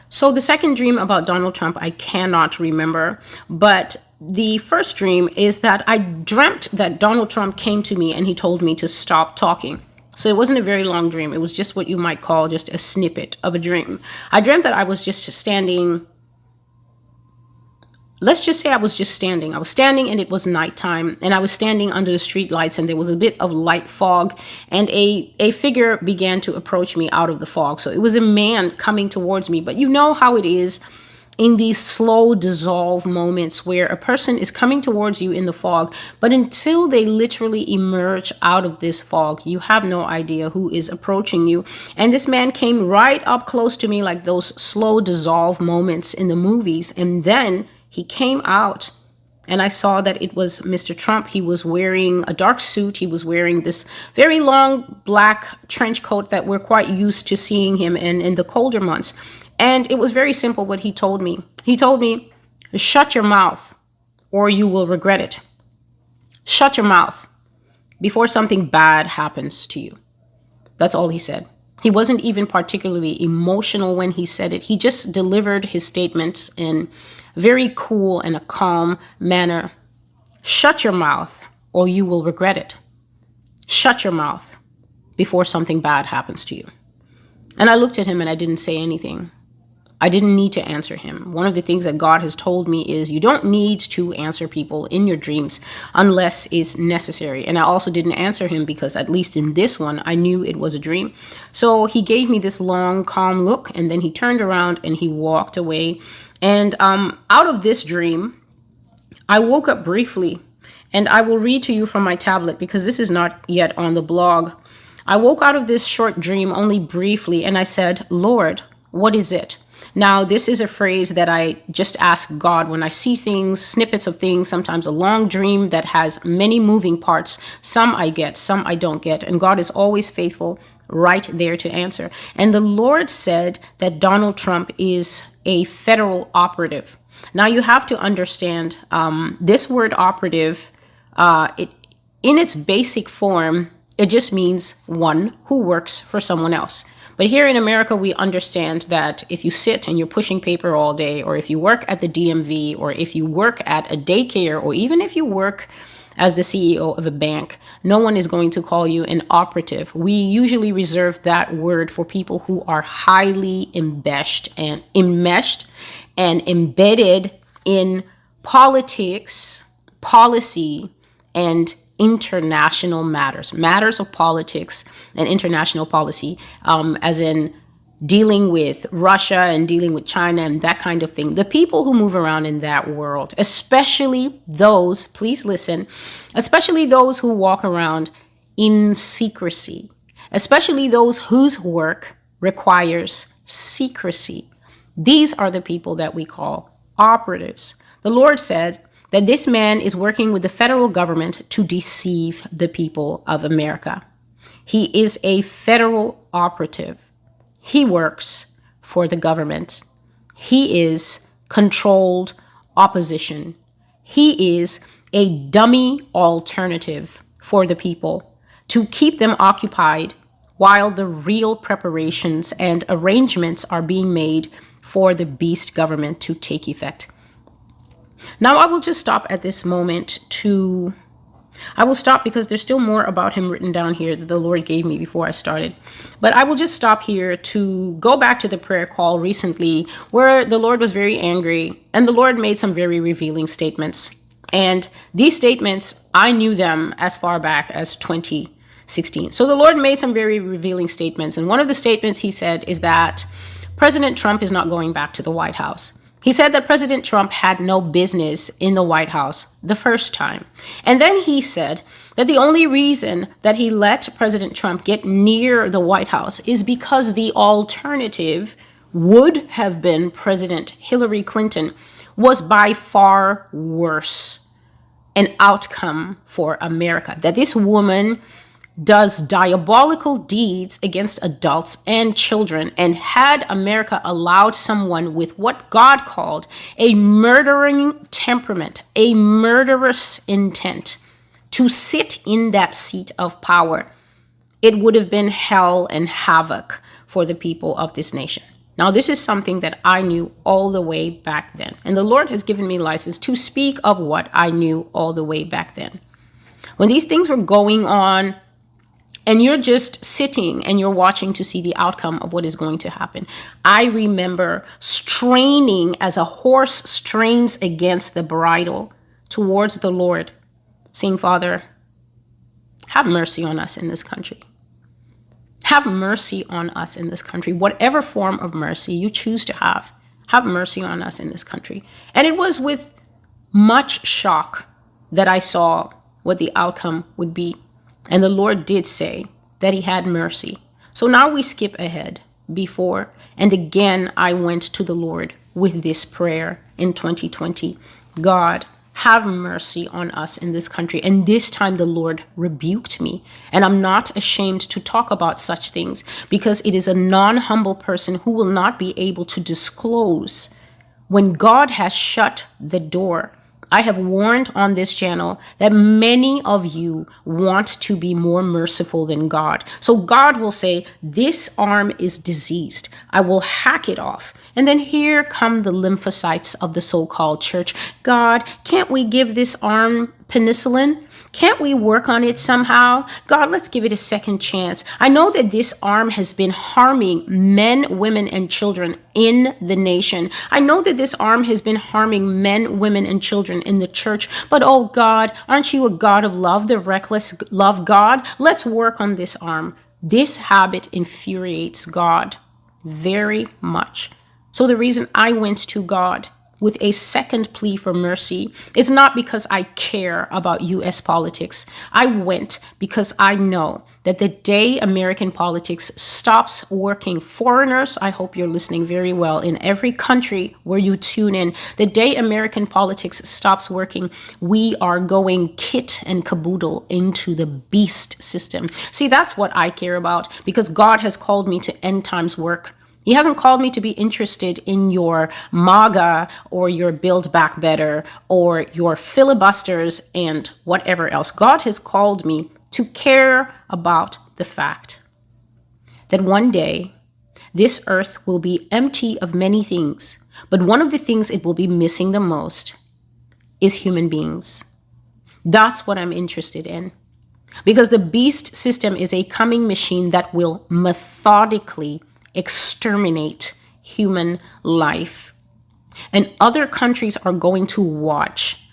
So the second dream about Donald Trump, I cannot remember. But the first dream is that I dreamt that Donald Trump came to me and he told me to stop talking. So it wasn't a very long dream. It was just what you might call just a snippet of a dream. I dreamt that I was just standing. Let's just say I was just standing. I was standing and it was nighttime, and I was standing under the street lights, and there was a bit of light fog, and a figure began to approach me out of the fog. So it was a man coming towards me. But you know how it is in these slow dissolve moments where a person is coming towards you in the fog, but until they literally emerge out of this fog, you have no idea who is approaching you. And this man came right up close to me, like those slow dissolve moments in the movies. And then he came out and I saw that it was Mr. Trump. He was wearing a dark suit. He was wearing this very long black trench coat that we're quite used to seeing him in the colder months. And it was very simple what he told me. He told me, shut your mouth or you will regret it. Shut your mouth before something bad happens to you. That's all he said. He wasn't even particularly emotional when he said it. He just delivered his statements in very cool and a calm manner. Shut your mouth or you will regret it. Shut your mouth before something bad happens to you. And I looked at him and I didn't say anything. I didn't need to answer him. One of the things that God has told me is you don't need to answer people in your dreams unless it's necessary. And I also didn't answer him because at least in this one, I knew it was a dream. So he gave me this long, calm look, and then he turned around and he walked away. And out of this dream, I woke up briefly, and I will read to you from my tablet because this is not yet on the blog. I woke out of this short dream only briefly, and I said, Lord, what is it? Now, this is a phrase that I just ask God when I see things, snippets of things, sometimes a long dream that has many moving parts. Some I get, some I don't get. And God is always faithful right there to answer. And the Lord said that Donald Trump is a federal operative. Now, you have to understand this word operative, in its basic form, it just means one who works for someone else. But here in America, we understand that if you sit and you're pushing paper all day, or if you work at the DMV, or if you work at a daycare, or even if you work as the CEO of a bank, no one is going to call you an operative. We usually reserve that word for people who are highly enmeshed and embedded in politics, policy, and international matters of politics and international policy, as in dealing with Russia and dealing with China and that kind of thing. The people who move around in that world, especially those, please listen, especially those who walk around in secrecy, especially those whose work requires secrecy. These are the people that we call operatives. The Lord says that this man is working with the federal government to deceive the people of America. He is a federal operative. He works for the government. He is controlled opposition. He is a dummy alternative for the people to keep them occupied while the real preparations and arrangements are being made for the beast government to take effect. Now, I will just stop at this moment I will stop because there's still more about him written down here that the Lord gave me before I started. But I will just stop here to go back to the prayer call recently where the Lord was very angry and the Lord made some very revealing statements. And these statements, I knew them as far back as 2016. So the Lord made some very revealing statements. And one of the statements he said is that President Trump is not going back to the White House. He said that President Trump had no business in the White House the first time. And then he said that the only reason that he let President Trump get near the White House is because the alternative would have been President Hillary Clinton was by far worse an outcome for America. That this woman does diabolical deeds against adults and children, and had America allowed someone with what God called a murdering temperament, a murderous intent, to sit in that seat of power, it would have been hell and havoc for the people of this nation. Now, this is something that I knew all the way back then. And the Lord has given me license to speak of what I knew all the way back then. When these things were going on, and you're just sitting and you're watching to see the outcome of what is going to happen. I remember straining as a horse strains against the bridle towards the Lord, saying, Father, have mercy on us in this country. Have mercy on us in this country. Whatever form of mercy you choose to have mercy on us in this country. And it was with much shock that I saw what the outcome would be. And the Lord did say that he had mercy. So now we skip ahead before. And again, I went to the Lord with this prayer in 2020. God, have mercy on us in this country. And this time the Lord rebuked me. And I'm not ashamed to talk about such things because it is a non-humble person who will not be able to disclose when God has shut the door. I have warned on this channel that many of you want to be more merciful than God. So God will say, this arm is diseased. I will hack it off. And then here come the lymphocytes of the so-called church. God, can't we give this arm penicillin? Can't we work on it somehow? God, let's give it a second chance. I know that this arm has been harming men, women, and children in the nation. I know that this arm has been harming men, women, and children in the church. But oh God, aren't you a God of love, the reckless love God? Let's work on this arm. This habit infuriates God very much. So the reason I went to God with a second plea for mercy is not because I care about U.S. politics. I went because I know that the day American politics stops working, foreigners, I hope you're listening very well, in every country where you tune in, the day American politics stops working, we are going kit and caboodle into the beast system. See, that's what I care about because God has called me to end times work. He hasn't called me to be interested in your MAGA or your Build Back Better or your filibusters and whatever else. God has called me to care about the fact that one day this earth will be empty of many things, but one of the things it will be missing the most is human beings. That's what I'm interested in. Because the beast system is a coming machine that will methodically exterminate human life. And other countries are going to watch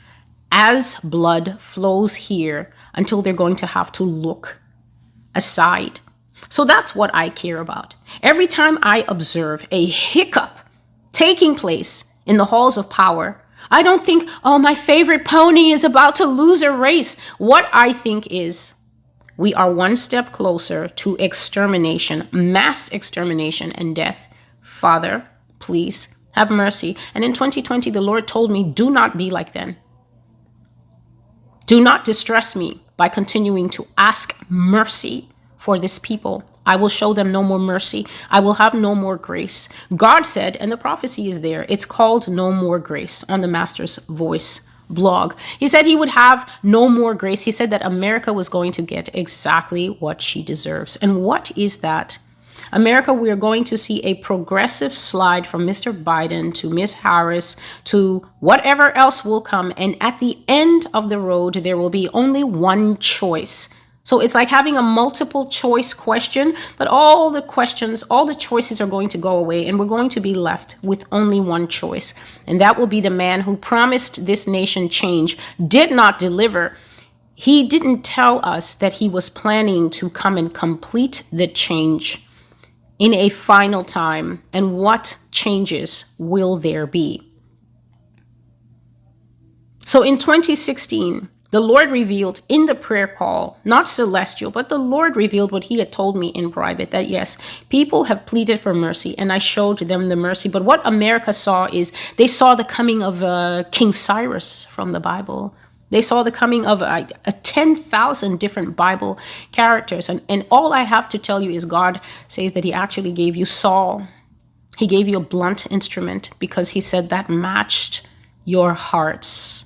as blood flows here until they're going to have to look aside. So that's what I care about. Every time I observe a hiccup taking place in the halls of power, I don't think, oh, my favorite pony is about to lose a race. What I think is, we are one step closer to extermination, mass extermination and death. Father, please have mercy. And in 2020, the Lord told me, do not be like them. Do not distress me by continuing to ask mercy for this people. I will show them no more mercy. I will have no more grace. God said, and the prophecy is there, it's called No More Grace on the Master's Voice blog. He said he would have no more grace. He said that America was going to get exactly what she deserves. And what is that? America, we are going to see a progressive slide from Mr. Biden to Ms. Harris to whatever else will come. And at the end of the road, there will be only one choice. So it's like having a multiple choice question, but all the questions, all the choices are going to go away and we're going to be left with only one choice. And that will be the man who promised this nation change, did not deliver. He didn't tell us that he was planning to come and complete the change in a final time. And what changes will there be? So in 2016, the Lord revealed in the prayer call, not celestial, but the Lord revealed what he had told me in private, that yes, people have pleaded for mercy and I showed them the mercy. But what America saw is they saw the coming of King Cyrus from the Bible. They saw the coming of 10,000 different Bible characters. And all I have to tell you is God says that he actually gave you Saul. He gave you a blunt instrument because he said that matched your hearts.